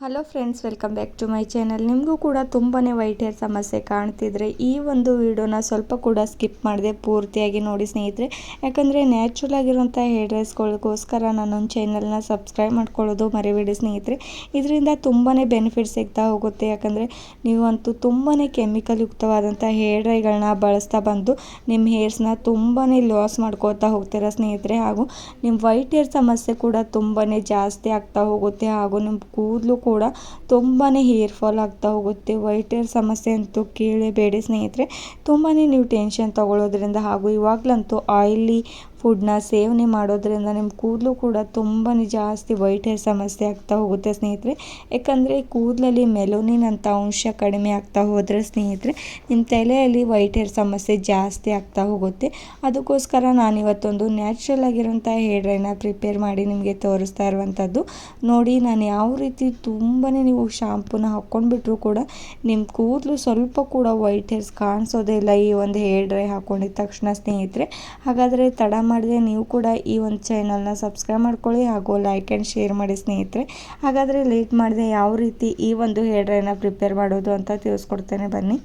Hello friends, welcome back to my channel. ನಿಮಗೂ ಕೂಡ ತುಂಬಾ ವೈಟ್ ಹೇರ್ ಸಮಸ್ಯೆ ಕಾಣ್ತಿದ್ರೆ ಈ ಒಂದು ವಿಡಿಯೋನ ಸ್ವಲ್ಪ ಕೂಡ ಸ್ಕಿಪ್ ಮಾಡದೆ ಪೂರ್ತಿಯಾಗಿ ನೋಡಿ ಸ್ನೇಹಿತರೆ. ಯಾಕಂದರೆ ನ್ಯಾಚುರಲ್ ಆಗಿರುವಂಥ ಹೇರ್ ಡ್ರೈಸ್ಗಳಿಗೋಸ್ಕರ ನನ್ನೊಂದು ಚಾನಲ್ನ ಸಬ್ಸ್ಕ್ರೈಬ್ ಮಾಡ್ಕೊಳ್ಳೋದು ಮರಿಬೇಡಿ ಸ್ನೇಹಿತರೆ. ಇದರಿಂದ ತುಂಬಾ ಬೆನಿಫಿಟ್ ಸಿಗ್ತಾ ಹೋಗುತ್ತೆ. ಯಾಕಂದರೆ ನೀವಂತೂ ತುಂಬಾ ಕೆಮಿಕಲ್ ಯುಕ್ತವಾದಂಥ ಹೇರ್ ಡ್ರೈಗಳನ್ನ ಬಳಸ್ತಾ ಬಂದು ನಿಮ್ಮ ಹೇರ್ಸ್ನ ತುಂಬಾ ಲಾಸ್ ಮಾಡ್ಕೋತಾ ಹೋಗ್ತೀರಾ ಸ್ನೇಹಿತರೆ. ಹಾಗೂ ನಿಮ್ಮ ವೈಟ್ ಹೇರ್ ಸಮಸ್ಯೆ ಕೂಡ ತುಂಬಾ ಜಾಸ್ತಿ ಆಗ್ತಾ ಹೋಗುತ್ತೆ. ಹಾಗೂ ನಿಮ್ಮ ಕೂದಲು ಕೂಡ ತುಂಬಾ ಹೇರ್ ಫಾಲ್ ಆಗ್ತಾ ಹೋಗುತ್ತೆ. ವೈಟ್ ಹೇರ್ ಸಮಸ್ಯೆ ಅಂತೂ ಕೇಳಬೇಡಿ ಸ್ನೇಹಿತರೆ. ತುಂಬಾ ನೀವು ಟೆನ್ಷನ್ ತಗೊಳ್ಳೋದ್ರಿಂದ ಹಾಗೂ ಇವಾಗಲಂತೂ ಆಯಿಲಿ ಫುಡ್ನ ಸೇವನೆ ಮಾಡೋದ್ರಿಂದ ನಿಮ್ಮ ಕೂದಲು ಕೂಡ ತುಂಬಾ ಜಾಸ್ತಿ ವೈಟ್ ಹೇರ್ ಸಮಸ್ಯೆ ಆಗ್ತಾ ಹೋಗುತ್ತೆ ಸ್ನೇಹಿತರೆ. ಯಾಕಂದರೆ ಕೂದಲಲ್ಲಿ ಮೆಲೋನಿನ್ ಅಂತ ಅಂಶ ಕಡಿಮೆ ಆಗ್ತಾ ಹೋದರೆ ಸ್ನೇಹಿತರೆ ನಿಮ್ಮ ತಲೆಯಲ್ಲಿ ವೈಟ್ ಹೇರ್ ಸಮಸ್ಯೆ ಜಾಸ್ತಿ ಆಗ್ತಾ ಹೋಗುತ್ತೆ. ಅದಕ್ಕೋಸ್ಕರ ನಾನಿವತ್ತೊಂದು ನ್ಯಾಚುರಲ್ ಆಗಿರೋಂಥ ಹೇರ್ ಡ್ರೈನ ಪ್ರಿಪೇರ್ ಮಾಡಿ ನಿಮಗೆ ತೋರಿಸ್ತಾ ಇರುವಂಥದ್ದು. ನೋಡಿ, ನಾನು ಯಾವ ರೀತಿ ತುಂಬಾ ನೀವು ಶಾಂಪೂನ ಹಾಕ್ಕೊಂಡ್ಬಿಟ್ರು ಕೂಡ ನಿಮ್ಮ ಕೂದಲು ಸ್ವಲ್ಪ ಕೂಡ ವೈಟ್ ಹೇರ್ಸ್ ಕಾಣಿಸೋದೇ ಇಲ್ಲ ಈ ಒಂದು ಹೇರ್ ಡ್ರೈ ಹಾಕ್ಕೊಂಡಿದ್ದ ತಕ್ಷಣ ಸ್ನೇಹಿತರೆ. ಹಾಗಾದರೆ ತಡ ಮಾಡಿದೆ ನೀವು ಕೂಡ ಈ ಒಂದು ಚಾನಲ್ನ ಸಬ್ಸ್ಕ್ರೈಬ್ ಮಾಡ್ಕೊಳ್ಳಿ ಹಾಗೂ ಲೈಕ್ ಆ್ಯಂಡ್ ಶೇರ್ ಮಾಡಿ ಸ್ನೇಹಿತರೆ. ಹಾಗಾದರೆ ಲೇಟ್ ಮಾಡಿದೆ ಯಾವ ರೀತಿ ಈ ಒಂದು ಹೇರ್ ಡ್ರೈನ ಪ್ರಿಪೇರ್ ಮಾಡೋದು ಅಂತ ತಿಳಿಸ್ಕೊಡ್ತೇನೆ ಬನ್ನಿ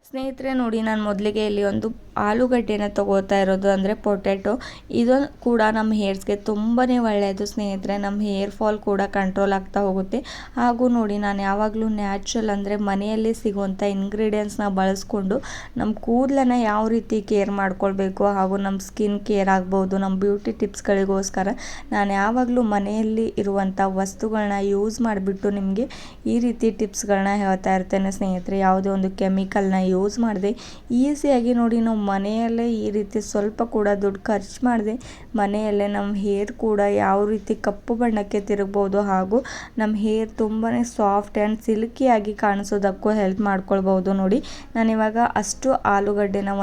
ಸ್ನೇಹಿತರೆ. ನೋಡಿ, ನಾನು ಮೊದಲಿಗೆ ಇಲ್ಲಿ ಒಂದು ಆಲೂಗಡ್ಡೆನ ತಗೋತಾ ಇರೋದು, ಅಂದರೆ ಪೊಟ್ಯಾಟೊ. ಇದು ಕೂಡ ನಮ್ಮ ಹೇರ್ಸ್ಗೆ ತುಂಬಾ ಒಳ್ಳೆಯದು ಸ್ನೇಹಿತರೆ. ನಮ್ಮ ಹೇರ್ ಫಾಲ್ ಕೂಡ ಕಂಟ್ರೋಲ್ ಆಗ್ತಾ ಹೋಗುತ್ತೆ. ಹಾಗೂ ನೋಡಿ, ನಾನು ಯಾವಾಗಲೂ ನ್ಯಾಚುರಲ್ ಅಂದರೆ ಮನೆಯಲ್ಲಿ ಸಿಗುವಂಥ ಇಂಗ್ರೀಡಿಯೆಂಟ್ಸ್ನ ಬಳಸ್ಕೊಂಡು ನಮ್ಮ ಕೂದಲನ್ನು ಯಾವ ರೀತಿ ಕೇರ್ ಮಾಡ್ಕೊಳ್ಬೇಕು ಹಾಗೂ ನಮ್ಮ ಸ್ಕಿನ್ ಕೇರ್ ಆಗ್ಬೋದು, ನಮ್ಮ ಬ್ಯೂಟಿ ಟಿಪ್ಸ್ಗಳಿಗೋಸ್ಕರ ನಾನು ಯಾವಾಗಲೂ ಮನೆಯಲ್ಲಿ ಇರುವಂಥ ವಸ್ತುಗಳನ್ನ ಯೂಸ್ ಮಾಡಿಬಿಟ್ಟು ನಿಮಗೆ ಈ ರೀತಿ ಟಿಪ್ಸ್ಗಳನ್ನ ಹೇಳ್ತಾ ಇರ್ತೇನೆ ಸ್ನೇಹಿತರೆ. ಯಾವುದೇ ಒಂದು ಕೆಮಿಕಲ್ನ ಯೂಸ್ ಮಾಡಿದೆ ಈಸಿಯಾಗಿ ನೋಡಿ ನಾವು ಮನೆಯಲ್ಲೇ ಈ ರೀತಿ ಸ್ವಲ್ಪ ಕೂಡ ದುಡ್ಡು ಖರ್ಚು ಮಾಡಿದೆ ಮನೆಯಲ್ಲೇ ನಮ್ಮ ಹೇರ್ ಕೂಡ ಯಾವ ರೀತಿ ಕಪ್ಪು ಬಣ್ಣಕ್ಕೆ ತಿರುಗ್ಬೋದು ಹಾಗೂ ನಮ್ಮ ಹೇರ್ ತುಂಬಾ ಸಾಫ್ಟ್ ಆ್ಯಂಡ್ ಸಿಲ್ಕಿಯಾಗಿ ಕಾಣಿಸೋದಕ್ಕೂ ಹೆಲ್ಪ್ ಮಾಡ್ಕೊಳ್ಬೋದು. ನೋಡಿ, ನಾನಿವಾಗ ಅಷ್ಟು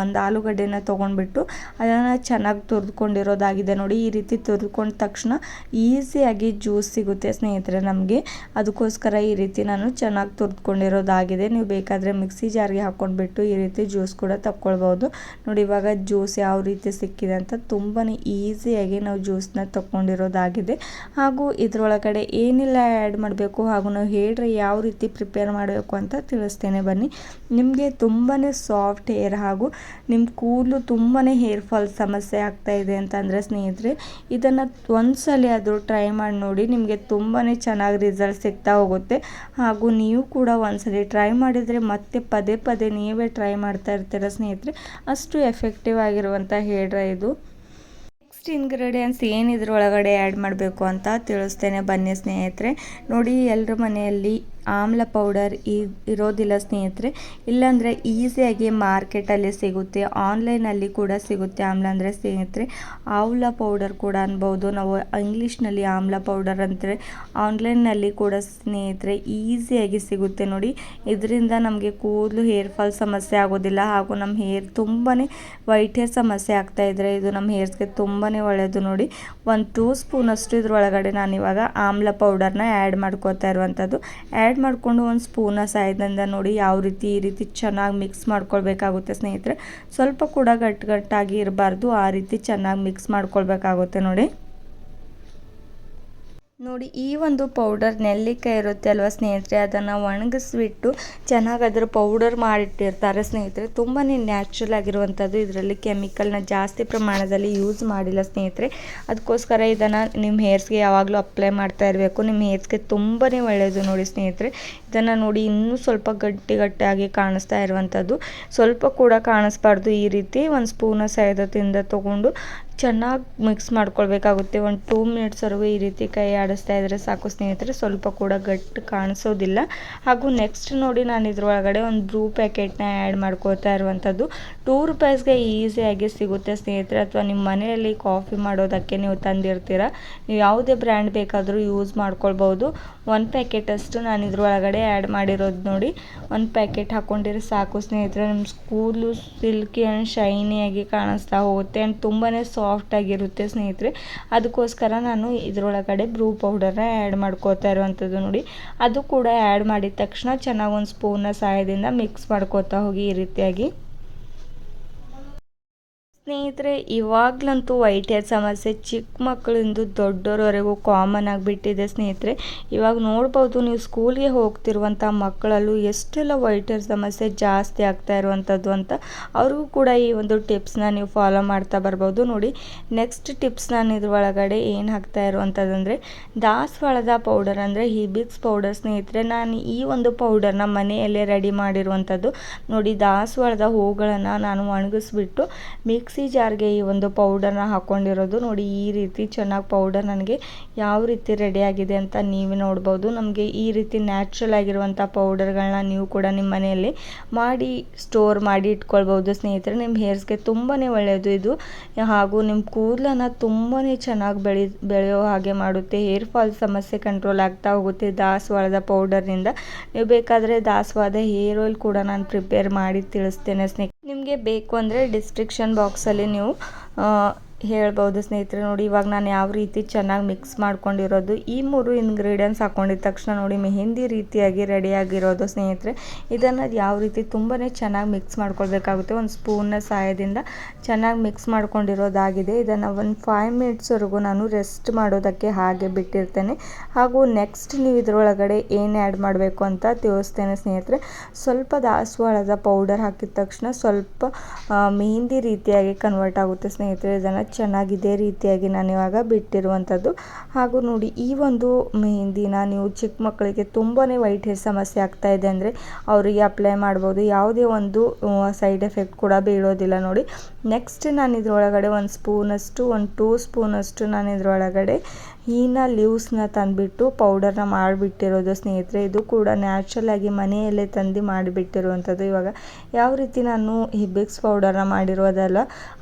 ಒಂದು ಆಲೂಗಡ್ಡೆನ ತೊಗೊಂಡ್ಬಿಟ್ಟು ಅದನ್ನು ಚೆನ್ನಾಗಿ ತುರಿದುಕೊಂಡಿರೋದಾಗಿದೆ. ನೋಡಿ, ಈ ರೀತಿ ತುರಿದುಕೊಂಡ ತಕ್ಷಣ ಈಸಿಯಾಗಿ ಜ್ಯೂಸ್ ಸಿಗುತ್ತೆ ಸ್ನೇಹಿತರೆ ನಮಗೆ. ಅದಕ್ಕೋಸ್ಕರ ಈ ರೀತಿ ನಾನು ಚೆನ್ನಾಗಿ ತುರಿದುಕೊಂಡಿರೋದಾಗಿದೆ. ನೀವು ಬೇಕಾದರೆ ಮಿಕ್ಸಿ ಜಾರ್ಗೆ ಹಾಕ್ಕೊಂಡ್ಬಿಟ್ಟು ಈ ರೀತಿ ಜ್ಯೂಸ್ ಕೂಡ ತಗೊಳ್ಬೋದು. ನೋಡಿ, ಇವಾಗ ಜ್ಯೂಸ್ ಯಾವ ರೀತಿ ಸಿಕ್ಕಿದೆ ಅಂತ ತುಂಬಾ ಈಸಿಯಾಗಿ ನಾವು ಜ್ಯೂಸ್ನ ತಗೊಂಡಿರೋದಾಗಿದೆ. ಹಾಗೂ ಇದರೊಳಗಡೆ ಏನೆಲ್ಲ ಆ್ಯಡ್ ಮಾಡಬೇಕು ಹಾಗೂ ನಾವು ಹೇರ್ ಡ್ರೈ ಯಾವ ರೀತಿ ಪ್ರಿಪೇರ್ ಮಾಡಬೇಕು ಅಂತ ತಿಳಿಸ್ತೇನೆ ಬನ್ನಿ. ನಿಮಗೆ ತುಂಬಾ ಸಾಫ್ಟ್ ಹೇರ್ ಹಾಗೂ ನಿಮ್ಮ ಕೂದಲು ತುಂಬಾ ಹೇರ್ ಫಾಲ್ ಸಮಸ್ಯೆ ಆಗ್ತಾ ಇದೆ ಅಂತಂದರೆ ಸ್ನೇಹಿತರೆ ಇದನ್ನು ಒಂದ್ಸಲ ಆದರೂ ಟ್ರೈ ಮಾಡಿ ನೋಡಿ. ನಿಮಗೆ ತುಂಬಾ ಚೆನ್ನಾಗಿ ರಿಸಲ್ಟ್ ಸಿಗ್ತಾ ಹೋಗುತ್ತೆ. ಹಾಗೂ ನೀವು ಕೂಡ ಒಂದ್ಸಲಿ ಟ್ರೈ ಮಾಡಿದರೆ ಮತ್ತೆ ಪದೇ ಪದೇ ನೀವೇ ಟ್ರೈ ಮಾಡ್ತಾ ಇರ್ತೀರ ಸ್ನೇಹಿತರೆ. ಅಷ್ಟು ಎಫೆಕ್ಟಿವ್ ಆಗಿರುವಂಥ ಹೇರ್ ಡ್ರೈ ಇದು. ನೆಕ್ಸ್ಟ್ ಇಂಗ್ರೀಡಿಯೆಂಟ್ಸ್ ಏನಿದ್ರ ಒಳಗಡೆ ಆ್ಯಡ್ ಮಾಡಬೇಕು ಅಂತ ತಿಳಿಸ್ತೇನೆ ಬನ್ನಿ ಸ್ನೇಹಿತರೆ. ನೋಡಿ, ಎಲ್ಲರ ಮನೆಯಲ್ಲಿ ಆಮ್ಲ ಪೌಡರ್ ಇರೋದಿಲ್ಲ ಸ್ನೇಹಿತರೆ. ಇಲ್ಲಾಂದರೆ ಈಸಿಯಾಗಿ ಮಾರ್ಕೆಟಲ್ಲಿ ಸಿಗುತ್ತೆ, ಆನ್ಲೈನಲ್ಲಿ ಕೂಡ ಸಿಗುತ್ತೆ ಆಮ್ಲ ಅಂದರೆ ಸ್ನೇಹಿತರೆ. ಆಮ್ಲ ಪೌಡರ್ ಕೂಡ ಅನ್ಬೋದು ನಾವು, ಇಂಗ್ಲೀಷ್ನಲ್ಲಿ ಆಮ್ಲ ಪೌಡರ್ ಅಂದರೆ ಆನ್ಲೈನ್ನಲ್ಲಿ ಕೂಡ ಸ್ನೇಹಿತರೆ ಈಸಿಯಾಗಿ ಸಿಗುತ್ತೆ. ನೋಡಿ, ಇದರಿಂದ ನಮಗೆ ಕೂದಲು ಹೇರ್ ಫಾಲ್ ಸಮಸ್ಯೆ ಆಗೋದಿಲ್ಲ ಹಾಗೂ ನಮ್ಮ ಹೇರ್ ತುಂಬಾ ವೈಟ್ ಹೇರ್ ಸಮಸ್ಯೆ ಆಗ್ತಾ ಇದ್ದರೆ ಇದು ನಮ್ಮ ಹೇರ್ಸ್ಗೆ ತುಂಬಾ ಒಳ್ಳೆಯದು. ನೋಡಿ, 1 2 ಸ್ಪೂನಷ್ಟು ಇದ್ರೊಳಗಡೆ ನಾನಿವಾಗ ಆಮ್ಲ ಪೌಡರ್ನ ಆ್ಯಡ್ ಮಾಡ್ಕೋತಾ ಇರುವಂಥದ್ದು. ಆ್ಯಡ್ ಮಾಡಿಕೊಂಡು ಒಂದು ಸ್ಪೂನ ಸಹಾಯದಿಂದ ನೋಡಿ ಈ ರೀತಿ ಚೆನ್ನಾಗಿ ಮಿಕ್ಸ್ ಮಾಡ್ಕೊಳ್ಬೇಕಾಗುತ್ತೆ ಸ್ನೇಹಿತರೆ. ಸ್ವಲ್ಪ ಕೂಡ ಗಟ್ಟಾಗಿ ಇರಬಾರ್ದು, ಆ ರೀತಿ ಚೆನ್ನಾಗಿ ಮಿಕ್ಸ್ ಮಾಡ್ಕೊಳ್ಬೇಕಾಗುತ್ತೆ. ನೋಡಿ, ಈ ಒಂದು ಪೌಡರ್ ನೆಲ್ಲಿಕಾಯಿ ಇರುತ್ತೆ ಅಲ್ವಾ ಸ್ನೇಹಿತರೆ, ಅದನ್ನು ಒಣಗಿಸ್ಬಿಟ್ಟು ಚೆನ್ನಾಗಿ ಅದರ ಪೌಡರ್ ಮಾಡಿಟ್ಟಿರ್ತಾರೆ ಸ್ನೇಹಿತರೆ. ತುಂಬಾ ನ್ಯಾಚುರಲ್ ಆಗಿರುವಂಥದ್ದು, ಇದರಲ್ಲಿ ಕೆಮಿಕಲ್ನ ಜಾಸ್ತಿ ಪ್ರಮಾಣದಲ್ಲಿ ಯೂಸ್ ಮಾಡಿಲ್ಲ ಸ್ನೇಹಿತರೆ. ಅದಕ್ಕೋಸ್ಕರ ಇದನ್ನು ನಿಮ್ಮ ಹೇರ್ಸ್ಗೆ ಯಾವಾಗಲೂ ಅಪ್ಲೈ ಮಾಡ್ತಾ ಇರಬೇಕು. ನಿಮ್ಮ ಹೇರ್ಸ್ಗೆ ತುಂಬಾ ಒಳ್ಳೆಯದು ನೋಡಿ ಸ್ನೇಹಿತರೆ. ಇದನ್ನು ನೋಡಿ ಇನ್ನೂ ಸ್ವಲ್ಪ ಗಟ್ಟಿಯಾಗಿ ಕಾಣಿಸ್ತಾ ಇರುವಂಥದ್ದು, ಸ್ವಲ್ಪ ಕೂಡ ಕಾಣಿಸ್ಬಾರ್ದು. ಈ ರೀತಿ ಒಂದು ಸ್ಪೂನ ಸಹಾಯದಿಂದ ತೊಗೊಂಡು ಚೆನ್ನಾಗಿ ಮಿಕ್ಸ್ ಮಾಡ್ಕೊಳ್ಬೇಕಾಗುತ್ತೆ. 1 2 ಮಿನಿಟ್ಸ್ವರೆಗೂ ಈ ರೀತಿ ಕೈ ಆಡಿಸ್ತಾ ಇದ್ದರೆ ಸಾಕು ಸ್ನೇಹಿತರೆ, ಸ್ವಲ್ಪ ಕೂಡ ಗಟ್ಟಿ ಕಾಣಿಸೋದಿಲ್ಲ. ಹಾಗೂ ನೆಕ್ಸ್ಟ್ ನೋಡಿ, ನಾನು ಇದ್ರೊಳಗಡೆ ಒಂದು ಬ್ರೂ ಪ್ಯಾಕೆಟ್ನ ಆ್ಯಡ್ ಮಾಡ್ಕೋತಾ ಇರುವಂಥದ್ದು. 2 ರೂಪಾಯಿಸ್ಗೆ ಈಸಿಯಾಗಿ ಸಿಗುತ್ತೆ ಸ್ನೇಹಿತರೆ. ಅಥವಾ ನಿಮ್ಮ ಮನೆಯಲ್ಲಿ ಕಾಫಿ ಮಾಡೋದಕ್ಕೆ ನೀವು ತಂದಿರ್ತೀರ, ನೀವು ಯಾವುದೇ ಬ್ರ್ಯಾಂಡ್ ಬೇಕಾದರೂ ಯೂಸ್ ಮಾಡ್ಕೊಳ್ಬೋದು. 1 ಪ್ಯಾಕೆಟಷ್ಟು ನಾನು ಇದ್ರೊಳಗಡೆ ಆ್ಯಡ್ ಮಾಡಿರೋದು. ನೋಡಿ, 1 ಪ್ಯಾಕೆಟ್ ಹಾಕ್ಕೊಂಡಿದ್ರೆ ಸಾಕು ಸ್ನೇಹಿತರೆ. ನಿಮ್ಮ ಕೂದಲು ಸಿಲ್ಕಿ ಆ್ಯಂಡ್ ಶೈನಿಯಾಗಿ ಕಾಣಿಸ್ತಾ ಹೋಗುತ್ತೆ ಆ್ಯಂಡ್ ತುಂಬಾ ಸಾಫ್ಟ್ ಆಗಿರುತ್ತೆ ಸ್ನೇಹಿತರೆ. ಅದಕ್ಕೋಸ್ಕರ ನಾನು ಇದರೊಳಗಡೆ ಬ್ರೂ ಪೌಡರ್ನ ಆ್ಯಡ್ ಮಾಡ್ಕೋತಾ ಇರುವಂಥದ್ದು. ನೋಡಿ, ಅದು ಕೂಡ ಆ್ಯಡ್ ಮಾಡಿದ ತಕ್ಷಣ ಚೆನ್ನಾಗಿ ಒಂದು ಸ್ಪೂನ್ನ ಸಹಾಯದಿಂದ ಮಿಕ್ಸ್ ಮಾಡ್ಕೋತಾ ಹೋಗಿ ಈ ರೀತಿಯಾಗಿ. ಸ್ನೇಹಿತರೆ, ಇವಾಗ್ಲಂತೂ ವೈಟ್ ಹೇರ್ ಸಮಸ್ಯೆ ಚಿಕ್ಕ ಮಕ್ಕಳಿಂದ ದೊಡ್ಡೋರವರೆಗೂ ಕಾಮನ್ ಆಗಿಬಿಟ್ಟಿದೆ ಸ್ನೇಹಿತರೆ. ಇವಾಗ ನೋಡ್ಬೋದು ನೀವು ಸ್ಕೂಲ್ಗೆ ಹೋಗ್ತಿರುವಂಥ ಮಕ್ಕಳಲ್ಲೂ ಎಷ್ಟೆಲ್ಲ ವೈಟ್ ಹೇರ್ ಸಮಸ್ಯೆ ಜಾಸ್ತಿ ಆಗ್ತಾ ಇರುವಂಥದ್ದು ಅಂತ. ಅವ್ರಿಗೂ ಕೂಡ ಈ ಒಂದು ಟಿಪ್ಸ್ನ ನೀವು ಫಾಲೋ ಮಾಡ್ತಾ ಬರ್ಬೋದು. ನೋಡಿ, ನೆಕ್ಸ್ಟ್ ಟಿಪ್ಸ್ ನಾನು ಇದ್ರೊಳಗಡೆ ಏನು ಹಾಕ್ತಾ ಇರುವಂಥದ್ದಂದರೆ ದಾಸವಾಳದ ಪೌಡರ್ ಅಂದರೆ ಹಿಬಿಕ್ಸ್ ಪೌಡರ್ ಸ್ನೇಹಿತರೆ. ನಾನು ಈ ಒಂದು ಪೌಡರ್ನ ಮನೆಯಲ್ಲೇ ರೆಡಿ ಮಾಡಿರುವಂಥದ್ದು. ನೋಡಿ, ದಾಸವಾಳದ ಹೂಗಳನ್ನು ನಾನು ಒಣಗಿಸ್ಬಿಟ್ಟು ಮಿಕ್ಸಿ ಜಾರ್ಗೆ ಈ ಒಂದು ಪೌಡರ್ನ ಹಾಕ್ಕೊಂಡಿರೋದು. ನೋಡಿ, ಈ ರೀತಿ ಚೆನ್ನಾಗಿ ಪೌಡರ್ ನನಗೆ ಯಾವ ರೀತಿ ರೆಡಿ ಆಗಿದೆ ಅಂತ ನೀವೇ ನೋಡ್ಬೋದು. ನಮಗೆ ಈ ರೀತಿ ನ್ಯಾಚುರಲ್ ಆಗಿರುವಂಥ ಪೌಡರ್ಗಳನ್ನ ನೀವು ಕೂಡ ನಿಮ್ಮ ಮನೆಯಲ್ಲಿ ಮಾಡಿ ಸ್ಟೋರ್ ಮಾಡಿ ಇಟ್ಕೊಳ್ಬೋದು ಸ್ನೇಹಿತರೆ. ನಿಮ್ಮ ಹೇರ್ಸ್ಗೆ ತುಂಬಾ ಒಳ್ಳೆಯದು ಇದು. ಹಾಗೂ ನಿಮ್ಮ ಕೂದಲನ್ನು ತುಂಬಾ ಚೆನ್ನಾಗಿ ಬೆಳೆಯೋ ಹಾಗೆ ಮಾಡುತ್ತೆ. ಹೇರ್ ಫಾಲ್ ಸಮಸ್ಯೆ ಕಂಟ್ರೋಲ್ ಆಗ್ತಾ ಹೋಗುತ್ತೆ ದಾಸವಾಳದ ಪೌಡರ್ನಿಂದ. ನೀವು ಬೇಕಾದರೆ ದಾಸವಾಳದ ಹೇರ್ ಆಯಿಲ್ ಕೂಡ ನಾನು ಪ್ರಿಪೇರ್ ಮಾಡಿ ತಿಳಿಸ್ತೇನೆ ಸ್ನೇಹಿತರೆ. ನಿಮಗೆ ಬೇಕು ಅಂದರೆ ಡಿಸ್ಕ್ರಿಪ್ಷನ್ ಬಾಕ್ಸಲ್ಲಿ ನೀವು ಹೇಳ್ಬೋದು ಸ್ನೇಹಿತರೆ. ನೋಡಿ, ಇವಾಗ ನಾನು ಯಾವ ರೀತಿ ಚೆನ್ನಾಗಿ ಮಿಕ್ಸ್ ಮಾಡ್ಕೊಂಡಿರೋದು. ಈ 3 ಇಂಗ್ರೀಡಿಯೆಂಟ್ಸ್ ಹಾಕ್ಕೊಂಡಿದ ತಕ್ಷಣ ನೋಡಿ ಮೆಹಂದಿ ರೀತಿಯಾಗಿ ರೆಡಿಯಾಗಿರೋದು ಸ್ನೇಹಿತರೆ. ಇದನ್ನು ಯಾವ ರೀತಿ ತುಂಬಾ ಚೆನ್ನಾಗಿ ಮಿಕ್ಸ್ ಮಾಡ್ಕೊಳ್ಬೇಕಾಗುತ್ತೆ. ಒಂದು ಸ್ಪೂನ್ನ ಸಹಾಯದಿಂದ ಚೆನ್ನಾಗಿ ಮಿಕ್ಸ್ ಮಾಡ್ಕೊಂಡಿರೋದಾಗಿದೆ. ಇದನ್ನು ಒಂದು 5 ಮಿನಿಟ್ಸ್ವರೆಗೂ ನಾನು ರೆಸ್ಟ್ ಮಾಡೋದಕ್ಕೆ ಹಾಗೆ ಬಿಟ್ಟಿರ್ತೇನೆ. ಹಾಗೂ ನೆಕ್ಸ್ಟ್ ನೀವು ಇದರೊಳಗಡೆ ಏನು ಆ್ಯಡ್ ಮಾಡಬೇಕು ಅಂತ ತಿಳಿಸ್ತೇನೆ ಸ್ನೇಹಿತರೆ. ಸ್ವಲ್ಪ ದಾಸವಾಳದ ಪೌಡರ್ ಹಾಕಿದ ತಕ್ಷಣ ಸ್ವಲ್ಪ ಮೆಹಂದಿ ರೀತಿಯಾಗಿ ಕನ್ವರ್ಟ್ ಆಗುತ್ತೆ ಸ್ನೇಹಿತರೆ. ಇದನ್ನು ಚೆನ್ನಾಗಿ ಇದೇ ರೀತಿಯಾಗಿ ನಾನು ಇವಾಗ ಬಿಟ್ಟಿರುವಂಥದ್ದು. ಹಾಗೂ ನೋಡಿ, ಈ ಒಂದು ಮೆಹಂದಿನ ನೀವು ಚಿಕ್ಕ ಮಕ್ಕಳಿಗೆ ತುಂಬಾ ವೈಟ್ ಹೇರ್ ಸಮಸ್ಯೆ ಆಗ್ತಾ ಇದೆ ಅಂದರೆ ಅವರಿಗೆ ಅಪ್ಲೈ ಮಾಡ್ಬೋದು. ಯಾವುದೇ ಒಂದು ಸೈಡ್ ಎಫೆಕ್ಟ್ ಕೂಡ ಬೀಳೋದಿಲ್ಲ. ನೋಡಿ, ನೆಕ್ಸ್ಟ್ ನಾನು ಇದರೊಳಗಡೆ ಒಂದು 2 ಸ್ಪೂನಷ್ಟು ನಾನು ಇದರೊಳಗಡೆ ಹೀನಾ ಲೀವ್ಸ್ನ ತಂದುಬಿಟ್ಟು ಪೌಡರ್ನ ಮಾಡಿಬಿಟ್ಟಿರೋದು ಸ್ನೇಹಿತರೆ. ಇದು ಕೂಡ ನ್ಯಾಚುರಲ್ ಆಗಿ ಮನೆಯಲ್ಲೇ ತಂದು ಮಾಡಿಬಿಟ್ಟಿರುವಂಥದ್ದು. ಇವಾಗ ಯಾವ ರೀತಿ ನಾನು ಹಿಬಿಕ್ಸ್ ಪೌಡರ್ನ ಮಾಡಿರೋದಲ್ಲ,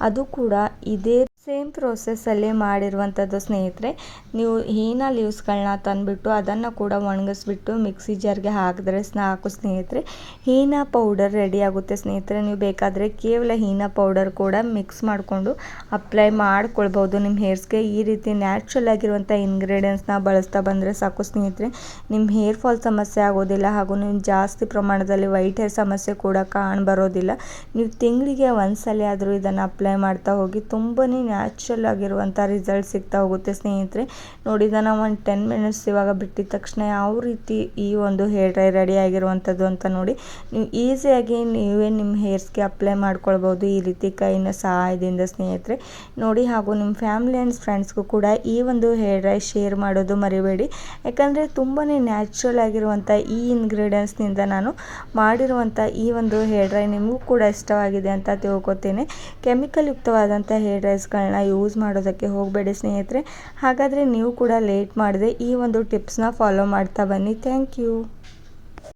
ಅದು ಕೂಡ ಇದೇ ಸೇಮ್ ಪ್ರೋಸೆಸ್ಸಲ್ಲೇ ಮಾಡಿರುವಂಥದ್ದು ಸ್ನೇಹಿತರೆ. ನೀವು ಹೀನಾ ಲೀವ್ಸ್ಗಳನ್ನ ತಂದುಬಿಟ್ಟು ಅದನ್ನು ಕೂಡ ಒಣಗಿಸ್ಬಿಟ್ಟು ಮಿಕ್ಸಿ ಜಾರ್ಗೆ ಹಾಕಿದ್ರೆ ಸಾಕು ಸ್ನೇಹಿತರೆ. ಹೀನಾ ಪೌಡರ್ ರೆಡಿ ಆಗುತ್ತೆ ಸ್ನೇಹಿತರೆ. ನೀವು ಬೇಕಾದರೆ ಕೇವಲ ಹೀನಾ ಪೌಡರ್ ಕೂಡ ಮಿಕ್ಸ್ ಮಾಡಿಕೊಂಡು ಅಪ್ಲೈ ಮಾಡ್ಕೊಳ್ಬೋದು ನಿಮ್ಮ ಹೇರ್ಸ್ಗೆ. ಈ ರೀತಿ ನ್ಯಾಚುರಲ್ ಆಗಿರುವಂಥ ಇಂಗ್ರೀಡಿಯೆಂಟ್ಸ್ನ ಬಳಸ್ತಾ ಬಂದರೆ ಸಾಕು ಸ್ನೇಹಿತರೆ. ನಿಮ್ಮ ಹೇರ್ ಫಾಲ್ ಸಮಸ್ಯೆ ಆಗೋದಿಲ್ಲ. ಹಾಗೂ ನೀವು ಜಾಸ್ತಿ ಪ್ರಮಾಣದಲ್ಲಿ ವೈಟ್ ಹೇರ್ ಸಮಸ್ಯೆ ಕೂಡ ಕಾಣಬರೋದಿಲ್ಲ. ನೀವು ತಿಂಗಳಿಗೆ ಒಂದ್ಸಲ ಆದರೂ ಇದನ್ನು ಅಪ್ಲೈ ಮಾಡ್ತಾ ಹೋಗಿ ತುಂಬಾ ನ್ಯಾಚುರಲ್ ಆಗಿರುವಂಥ ರಿಸಲ್ಟ್ ಸಿಗ್ತಾ ಹೋಗುತ್ತೆ ಸ್ನೇಹಿತರೆ. ನೋಡಿ, ಇದನ್ನು ಒಂದು 10 ಮಿನಿಟ್ಸ್ ಇವಾಗ ಬಿಟ್ಟಿದ ತಕ್ಷಣ ಯಾವ ರೀತಿ ಈ ಒಂದು ಹೇರ್ ಡ್ರೈ ರೆಡಿ ಆಗಿರುವಂಥದ್ದು ಅಂತ ನೋಡಿ. ನೀವು ಈಸಿಯಾಗಿ ನೀವೇ ನಿಮ್ಮ ಹೇರ್ಸ್ಗೆ ಅಪ್ಲೈ ಮಾಡ್ಕೊಳ್ಬೋದು ಈ ರೀತಿ ಕೈನ ಸಹಾಯದಿಂದ ಸ್ನೇಹಿತರೆ. ನೋಡಿ, ಹಾಗೂ ನಿಮ್ಮ ಫ್ಯಾಮಿಲಿ ಆ್ಯಂಡ್ ಫ್ರೆಂಡ್ಸ್ಗೂ ಕೂಡ ಈ ಒಂದು ಹೇರ್ ಡ್ರೈ ಶೇರ್ ಮಾಡೋದು ಮರಿಬೇಡಿ. ಯಾಕಂದರೆ ತುಂಬಾ ನ್ಯಾಚುರಲ್ ಆಗಿರುವಂಥ ಈ ಇಂಗ್ರೀಡಿಯೆಂಟ್ಸ್ನಿಂದ ನಾನು ಮಾಡಿರುವಂಥ ಈ ಒಂದು ಹೇರ್ ಡ್ರೈ ನಿಮಗೂ ಕೂಡ ಇಷ್ಟವಾಗಿದೆ ಅಂತ ತಿಳ್ಕೊತೀನಿ. ಕೆಮಿಕಲ್ ಯುಕ್ತವಾದಂಥ ಹೇರ್ ಡ್ರೈಸ್ಗಳನ್ನ ಯೂಸ್ ಮಾಡೋದಕ್ಕೆ ಹೋಗಬೇಡಿ ಸ್ನೇಹಿತರೆ. ಹಾಗಾದರೆ ನೀವು ಕೂಡ ಲೇಟ್ ಮಾಡದೆ ಈ ಒಂದು ಟಿಪ್ಸ್ನ ಫಾಲೋ ಮಾಡ್ತಾ ಬನ್ನಿ. Thank you.